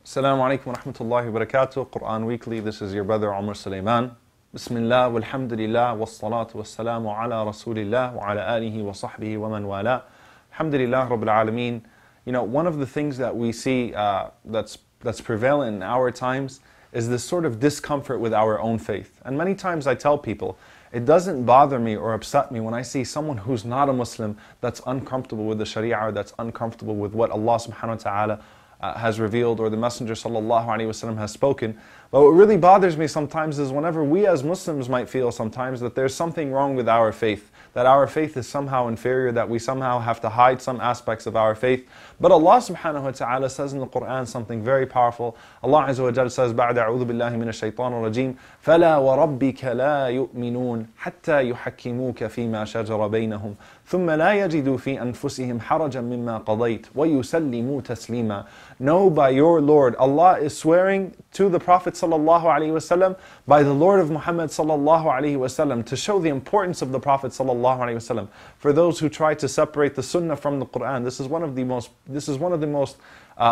Assalamu alaikum wa rahmatullahi wa barakatuh. Quran Weekly. This is your brother Omar Suleiman. Bismillah, walhamdulillah, wassalatu wassalamu ala rasulillah wa ala alihi wa sahbihi wa man wala. Alhamdulillah rabbil alameen. You know, one of the things that we see that's prevalent in our times is this sort of discomfort with our own faith. And many times I tell people, it doesn't bother me or upset me when I see someone who's not a Muslim that's uncomfortable with the Sharia, or that's uncomfortable with what Allah subhanahu wa ta'ala has revealed or the Messenger sallallahu alaihi wasallam has spoken. But what really bothers me sometimes is whenever we as Muslims might feel sometimes that there's something wrong with our faith, that our faith is somehow inferior, that we somehow have to hide some aspects of our faith. But Allah subhanahu wa ta'ala says in the Quran something very powerful. Allah azza wa jalla says, بعد أعوذ بالله من الشيطان الرجيم فلا وربك لا يؤمنون حتى يحكموك فيما شجر بينهم ثم لا يجدوا في أنفسهم حرجا مما قضيت ويسلموا تسليما. No, by your Lord. Allah is swearing to the Prophet sallallahu alaihi wasallam by the Lord of Muhammad sallallahu alaihi wasallam to show the importance of the Prophet sallallahu alaihi wasallam. For those who try to separate the Sunnah from the Quran, this is one of the most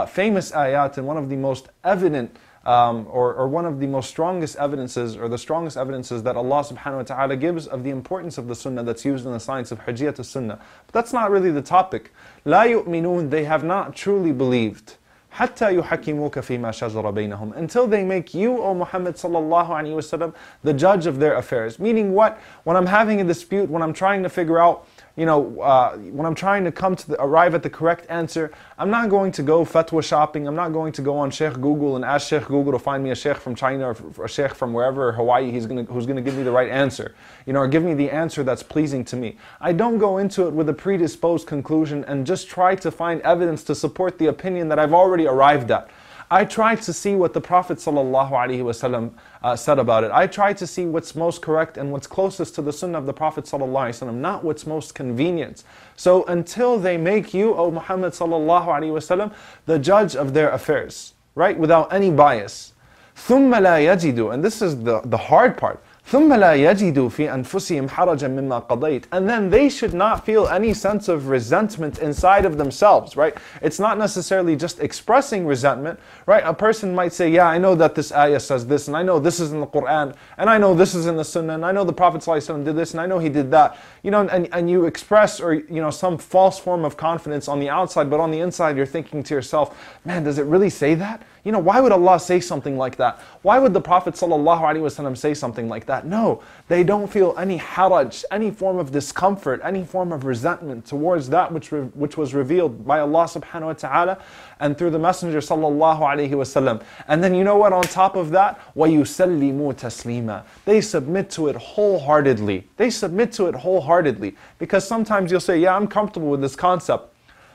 famous ayat and one of the most evident or one of the most strongest evidences, or the strongest evidences that Allah subhanahu wa ta'ala gives of the importance of the Sunnah that's used in the science of Hujjiyat al-Sunnah. But that's not really the topic. لا يؤمنون, they have not truly believed. حتى يحكموك فيما شجر بينهم, until they make you, O Muhammad sallallahu alaihi wasallam, the judge of their affairs. Meaning what? When I'm having a dispute, when I'm trying to figure out, when I'm trying to arrive at the correct answer, I'm not going to go fatwa shopping. I'm not going to go on Sheikh Google and ask Sheikh Google to find me a Sheikh from China or a Sheikh from wherever, Hawaii, who's going to give me the right answer, or give me the answer that's pleasing to me. I don't go into it with a predisposed conclusion and just try to find evidence to support the opinion that I've already arrived at. I try to see what the Prophet ﷺ said about it. I try to see what's most correct and what's closest to the Sunnah of the Prophet ﷺ, not what's most convenient. So until they make you, O Muhammad ﷺ, the judge of their affairs, right, without any bias. ثُمَّ لَا يَجِدُوا, and this is the hard part. ثُمَّ لَا يَجِدُوا فِي أَنفُسِهِمْ حَرَجًا مِمَّا قَضَيْتَ, and then they should not feel any sense of resentment inside of themselves, right? It's not necessarily just expressing resentment, right? A person might say, yeah, I know that this ayah says this, and I know this is in the Quran, and I know this is in the Sunnah, and I know the Prophet ﷺ did this, and I know he did that. And you express, some false form of confidence on the outside, but on the inside you're thinking to yourself, man, does it really say that? Why would Allah say something like that? Why would the Prophet ﷺ say something like that? No, they don't feel any haraj, any form of discomfort, any form of resentment towards that which was revealed by Allah subhanahu wa ta'ala and through the Messenger sallallahu alaihi wasallam. And then you know what, on top of that, وَيُسَلِّمُوا تَسْلِيمًا, they submit to it wholeheartedly. They submit to it wholeheartedly. Because sometimes you'll say, yeah, I'm comfortable with this concept.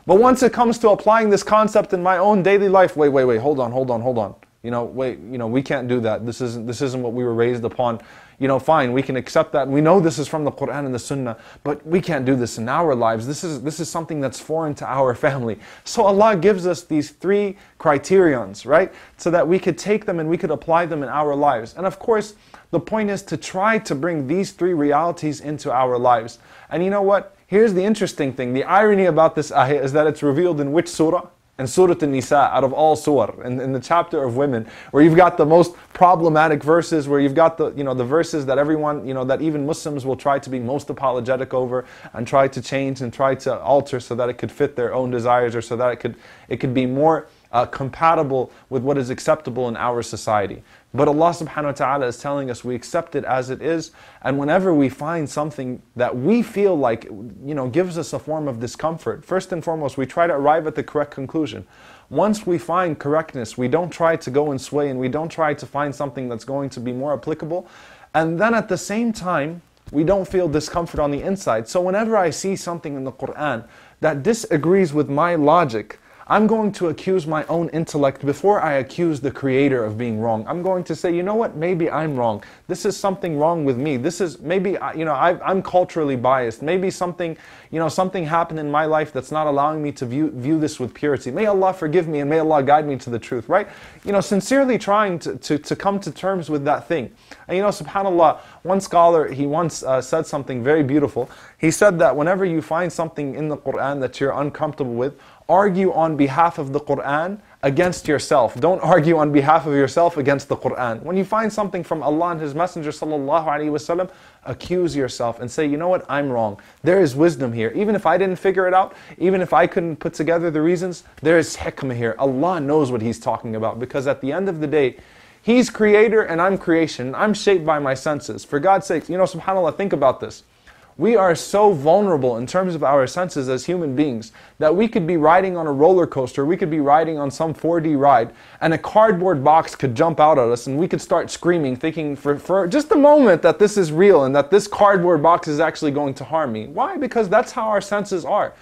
But once it comes to applying this concept in my own daily life, wait, hold on. We can't do that. This isn't what we were raised upon. Fine, we can accept that. We know this is from the Quran and the Sunnah, but we can't do this in our lives. This is something that's foreign to our family. So Allah gives us these three criterions, right? So that we could take them and we could apply them in our lives. And of course, the point is to try to bring these three realities into our lives. And you know what? Here's the interesting thing. The irony about this ayah is that it's revealed in which surah? In Surah An-Nisa, out of all surah, in the chapter of women, where you've got the most problematic verses, where you've got the verses that everyone, that even Muslims will try to be most apologetic over and try to change and try to alter so that it could fit their own desires, or so that it could be more compatible with what is acceptable in our society. But Allah subhanahu wa ta'ala is telling us we accept it as it is, and whenever we find something that we feel like gives us a form of discomfort, first and foremost we try to arrive at the correct conclusion. Once we find correctness, we don't try to go and sway, and we don't try to find something that's going to be more applicable, and then at the same time we don't feel discomfort on the inside. So whenever I see something in the Quran that disagrees with my logic, I'm going to accuse my own intellect before I accuse the Creator of being wrong. I'm going to say, you know what, maybe I'm wrong. This is something wrong with me. This is maybe, I'm culturally biased. Maybe something happened in my life that's not allowing me to view this with purity. May Allah forgive me and may Allah guide me to the truth, right? Sincerely trying to come to terms with that thing. And subhanAllah, one scholar, he once said something very beautiful. He said that whenever you find something in the Quran that you're uncomfortable with, argue on behalf of the Quran against yourself. Don't argue on behalf of yourself against the Quran. When you find something from Allah and His Messenger sallallahu alaihi wasallam, accuse yourself and say, you know what, I'm wrong. There is wisdom here. Even if I didn't figure it out, even if I couldn't put together the reasons, there is hikmah here. Allah knows what He's talking about, because at the end of the day, He's creator and I'm creation. I'm shaped by my senses. For God's sake, subhanAllah, think about this. We are so vulnerable in terms of our senses as human beings that we could be riding on a roller coaster, we could be riding on some 4D ride, and a cardboard box could jump out at us and we could start screaming, thinking for just a moment that this is real and that this cardboard box is actually going to harm me. Why? Because that's how our senses are.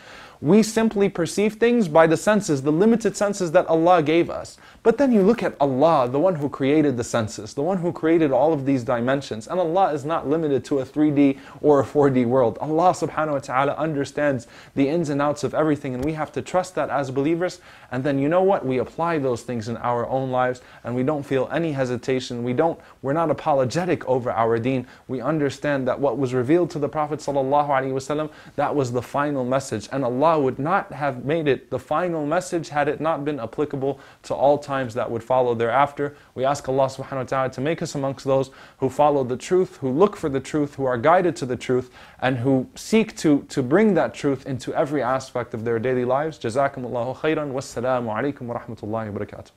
We simply perceive things by the senses, the limited senses that Allah gave us. But then you look at Allah, the one who created the senses, the one who created all of these dimensions. And Allah is not limited to a 3D or a 4D world. Allah subhanahu wa ta'ala understands the ins and outs of everything, and we have to trust that as believers. And then you know what? We apply those things in our own lives and we don't feel any hesitation. We're not apologetic over our deen. We understand that what was revealed to the Prophet sallallahu alaihi wasallam, that was the final message. And Allah would not have made it the final message had it not been applicable to all times that would follow thereafter. We ask Allah subhanahu wa ta'ala to make us amongst those who follow the truth, who look for the truth, who are guided to the truth, and who seek to bring that truth into every aspect of their daily lives. Jazakumullahu khairan. Wassalamu alaikum wa rahmatullahi wa barakatuh.